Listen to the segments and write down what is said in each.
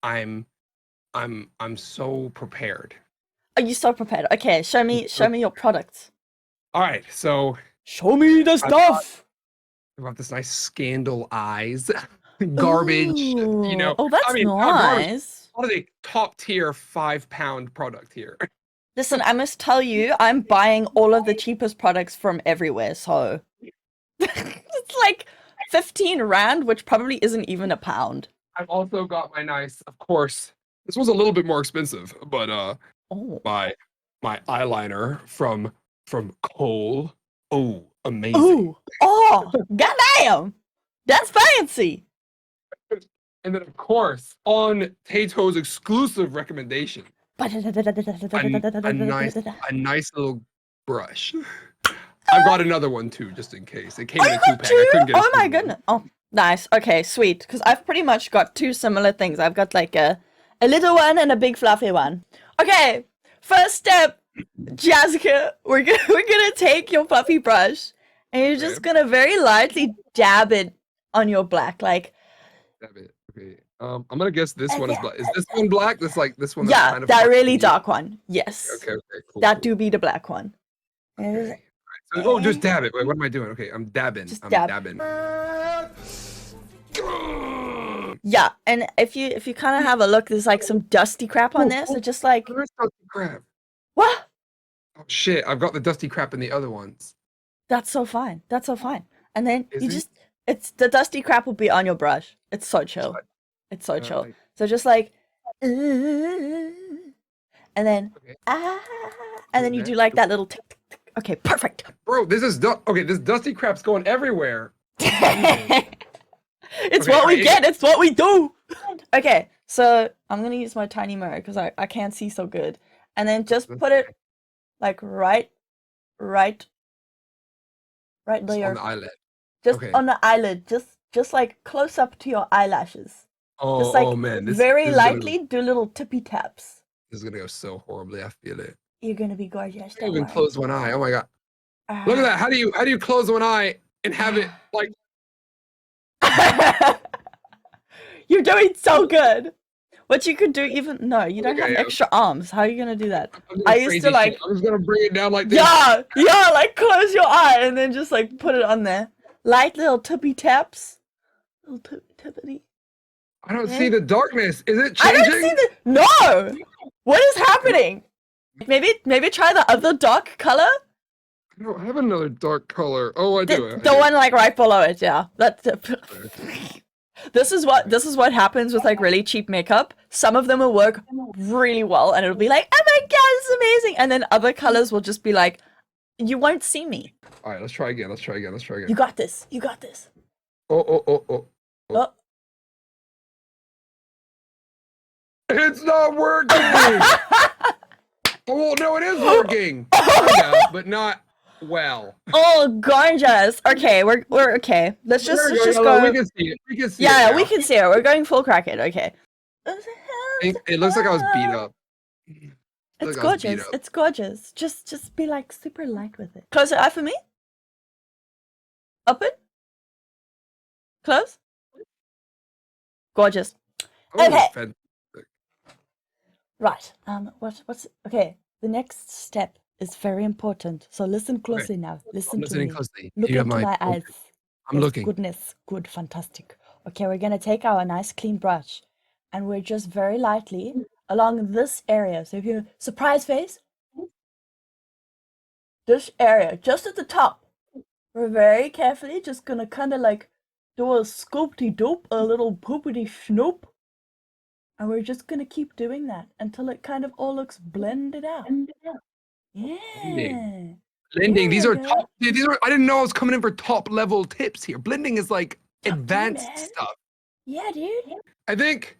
I'm I'm so prepared. Are you so prepared? Okay, show me your products. All right, so Show me the I've got, stuff. I've got this nice scandal eyes, garbage. Ooh. Oh, I that's mean, not garbage. nice. What is a top tier 5 pound product here? Listen, I must tell you, I'm buying all of the cheapest products from everywhere, so it's like 15 rand, which probably isn't even a pound. I've also got my nice, of course. This was a little bit more expensive, but Oh. my my eyeliner from Cole. Oh, amazing. Ooh. Oh, goddamn. That's fancy. And then of course, on TayToe's exclusive recommendation, a nice little brush. I've got another one too, just in case. It came Oh, in you a got 2-pack. I two? couldn't get a Oh my single one. goodness. Oh, nice. Okay, sweet. Because I've pretty much got two similar things. I've got like a little one and a big fluffy one. Okay, first step, Jazzica. We're gonna take your fluffy brush and you're just Okay. gonna very lightly dab it on your black, like Damn it. Okay. I'm gonna guess this one is black. Is this one black? That's like this one that's yeah, kind of that far to really me. dark one. Yes, Okay, okay, cool, that cool. do be the black one. And Okay. it's like, All right. So, oh, just eh, dab it. Wait, what am I doing? Okay, I'm dabbing. just I'm dab. dabbing. Yeah, and if you kind of have a look, there's like some dusty crap on Oh, there. So oh, just like where's dusty crap? what? Oh shit! I've got the dusty crap in the other ones. That's so fine. That's so fine. And then Is you it? just it's the dusty crap will be on your brush. It's so chill. It's so chill. Like, So just like and then okay, ah and then you okay. do like that little tick tick tick. Okay, perfect. Bro, this is okay. This dusty crap's going everywhere. It's Okay, what all we right, get, it's what we do. Okay, so I'm gonna use my tiny mirror because I can't see so good. And then just put it like right right Just on there. the eyelid. Just Okay. on the eyelid, just like close up to your eyelashes. Just Oh, oh like man, very this is gonna lightly do little tippy taps. this is gonna go so horribly. I feel it. You're gonna be gorgeous, I can't don't even worry. close one eye. Oh my god. Look at that. Ah. How do you close one eye and have it like You're doing so good. What you could do even no, you don't have okay, extra arms. How are you gonna do that? I'm I doing used to crazy shit. like I'm just gonna bring it down like this. yeah, like close your eye and then just like put it on there. Light little tippy taps. Little tippity. I don't see Eh? the darkness. Is it I don't see changing? the no. What is happening? Maybe try the other dark color. I don't have another dark color. Oh, I do. The one like right below it. Yeah, that's. This is what happens with like really cheap makeup. Some of them will work really well, and it'll be like, oh my god, it's amazing. And then other colors will just be like, you won't see me. All right, let's try again. Let's try again. Let's try again. You got this. You got this. Oh, oh, oh, oh. Oh. It's not working. Oh no, it is working. Kinda, but not well. Oh, gorgeous. Okay, we're okay. Let's just go. We can see it. We can see it Yeah, now. we can see it. We're going full crack it. Okay. It looks like I was beat up. It's gorgeous. It's gorgeous. Just be like super light with it. Close your eye for me. Open. Close. Gorgeous. Oh, Okay. fantastic. Right. What's okay? The next step is very important. So listen closely now. Listen I'm to listening me. closely. Look You have into my eyes. I'm Yes, looking. Goodness. Good. Fantastic. Okay, we're gonna take our nice clean brush, and we're just very lightly along this area. So if you surprise face, this area just at the top, we're very carefully just gonna kind of like do a scoopty doop, a little poopity snoop. And we're just gonna keep doing that until it kind of all looks blended out. Yeah. Blending. These are go. top. These are. I didn't know I was coming in for top level tips here. Blending is like Top advanced man. stuff. Yeah, dude. I think.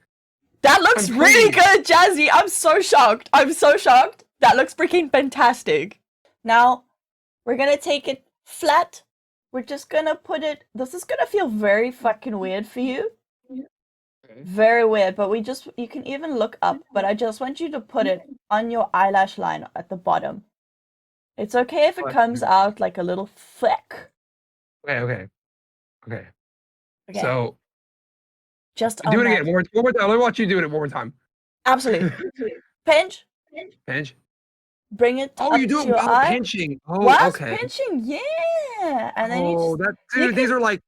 That looks I'm really pleased. good, Jazzy. I'm so shocked. I'm so shocked. That looks freaking fantastic. Now, we're gonna take it flat. We're just gonna put it. This is gonna feel very fucking weird for you. Okay. Very weird, but you can even look up, but I just want you to put it on your eyelash line at the bottom. It's okay if it comes out like a little fleck. Okay. Okay. So Just Do on it that. again. One more time. Let me watch you do it one more time. Absolutely. Pinch. Pinch. Bring it Oh, up you do to it your while eye. pinching. Oh, What? okay. Pinching? Yeah. And then you Oh, just. that you dude. These can- are like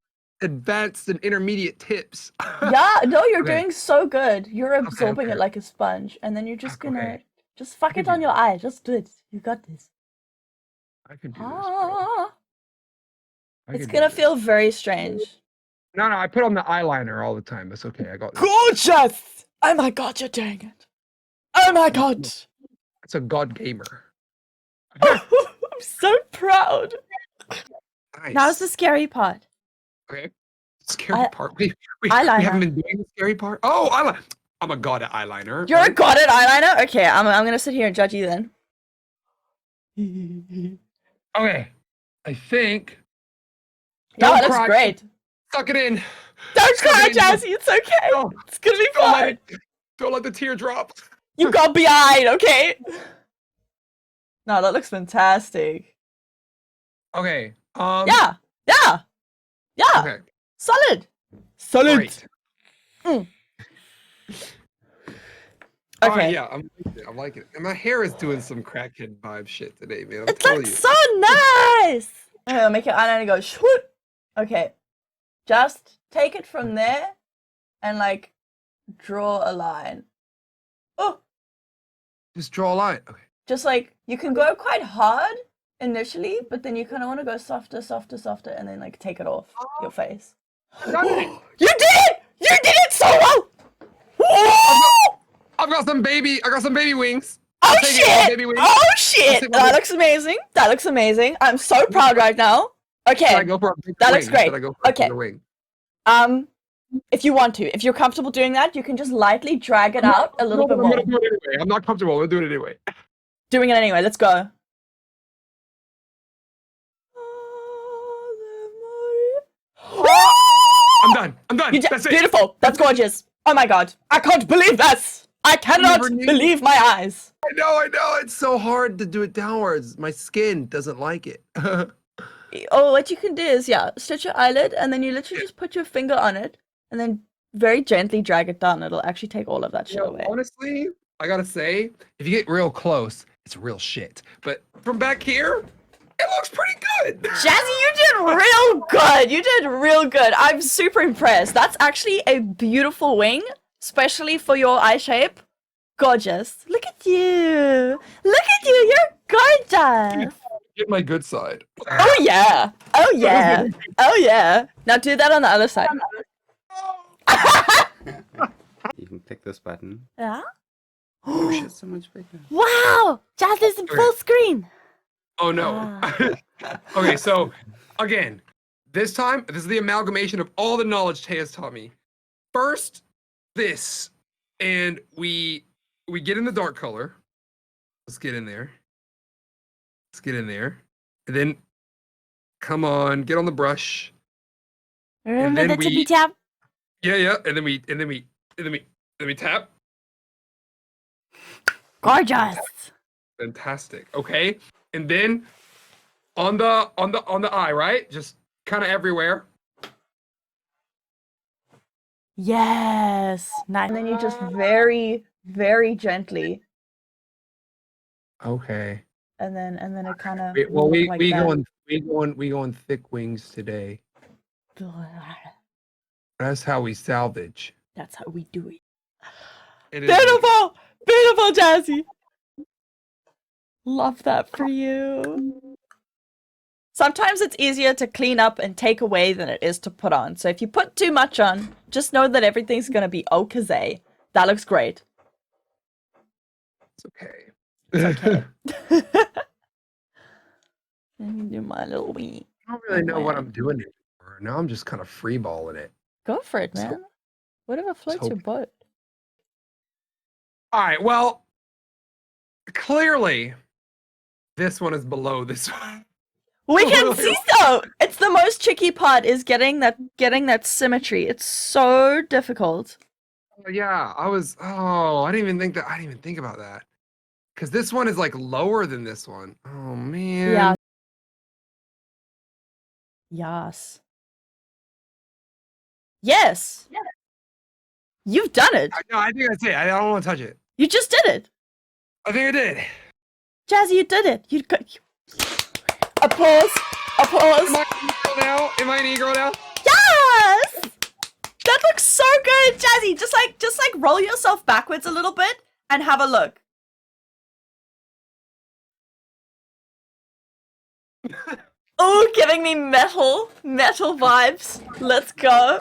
advanced and intermediate tips. Yeah, no, you're Okay. doing so good. You're absorbing Okay. it like a sponge. And then you're just gonna. Okay. Just fuck I it can on do your this. eye. Just do it. You got this. I can do this, bro. Ah. I It's can do gonna this. feel very strange. No, I put on the eyeliner all the time. That's okay. I got this. Gorgeous! Oh my god, you're doing it. Oh my god. It's a god gamer. I'm so proud. Nice. Now's the scary part. Okay. Scary part. We eyeliner. haven't been doing the scary part. Oh, I'm a god at eyeliner. You're a right? god at eyeliner? Okay, I'm gonna sit here and judge you then. Okay. I think. Yeah, Don't it looks cry. great. Suck it in. Don't Suck cry, it in. Jazzy. It's okay. No, It's gonna be fine. don't let the tear drop. You got behind, okay? No, that looks fantastic. Okay. Yeah. Okay. Solid. Great. Okay. Alright, yeah, I'm liking it. And my hair is doing some crackhead vibe shit today, man. I'm It telling looks you. so nice. Okay, I'll make your eyeliner go shoot. Okay. Just take it from there and like draw a line. Oh, Just draw a line. Okay. just like you can go quite hard initially, but then you kind of want to go softer, and then like take it off your face. Got it. You did it! You did it so well! Whoa! I got some baby wings. Oh I'm taking all shit! baby wings. Oh I'll shit! take my That baby- looks amazing. That looks amazing. I'm so proud right now. Should I Okay. go for a bigger That wing? looks great. Should I go for a Okay. bigger wing? If you want to, if you're comfortable doing that, you can just lightly drag it out a little bit I'm more. gonna do it anyway. I'm not comfortable. I'm gonna do it anyway. Doing it anyway. Let's go. I'm done. I'm done. That's it. Beautiful. That's gorgeous. Oh my god. I can't believe this. I cannot never knew. believe my eyes. I know. It's so hard to do it downwards. My skin doesn't like it. Oh, what you can do is, yeah, stitch your eyelid and then you literally just put your finger on it and then very gently drag it down. It'll actually take all of that shit away. Honestly, I gotta say, if you get real close, it's real shit. But from back here, it looks pretty good. Jazzy, you did real good. You did real good. I'm super impressed. That's actually a beautiful wing, especially for your eye shape. Gorgeous. Look at you. Look at you. You're gorgeous. Get my good side. Oh yeah. Oh yeah. Oh yeah. Now do that on the other side. You can pick this button. Yeah. Oh shit, so much bigger. Wow. Jazzy's in full screen. Oh no. Okay, so again, this is the amalgamation of all the knowledge Tay has taught me. First, this, and we get in the dark color. Let's get in there. Let's get in there. And then come on, get on the brush. Remember then the we- tippy tap? Yeah. And then we tap. Gorgeous. Fantastic. Okay. And then on the eye, right? Just kind of everywhere. Yes. Nice. And then you just very, very gently, Okay. and then it kind of. Well, we going thick wings today. That's how we salvage. That's how we do it. It is Beautiful, beautiful, Jazzy. Love that for you. Sometimes it's easier to clean up and take away than it is to put on. So if you put too much on, just know that everything's gonna be okay. That looks great. It's okay. It's okay. Let me do my little wee. I don't really know what I'm doing anymore. Now I'm just kind of freeballing it. Go for it, So- man. Whatever floats your boat. All right. Well, clearly, this one is below this one. We can see so. It's the most tricky part is getting that symmetry. It's so difficult. Yeah, I didn't even think about that. Because this one is like lower than this one. Oh man. Yeah. Yes. Yes. You've done it. No, I think that's it. I don't want to touch it. You just did it. I think I did. Jazzy, you did it. You got. Applause. Applause. Am I an e-girl now? Am I an e-girl now? Yes! That looks so good, Jazzy. Just like roll yourself backwards a little bit and have a look. Oh, giving me metal vibes. Let's go.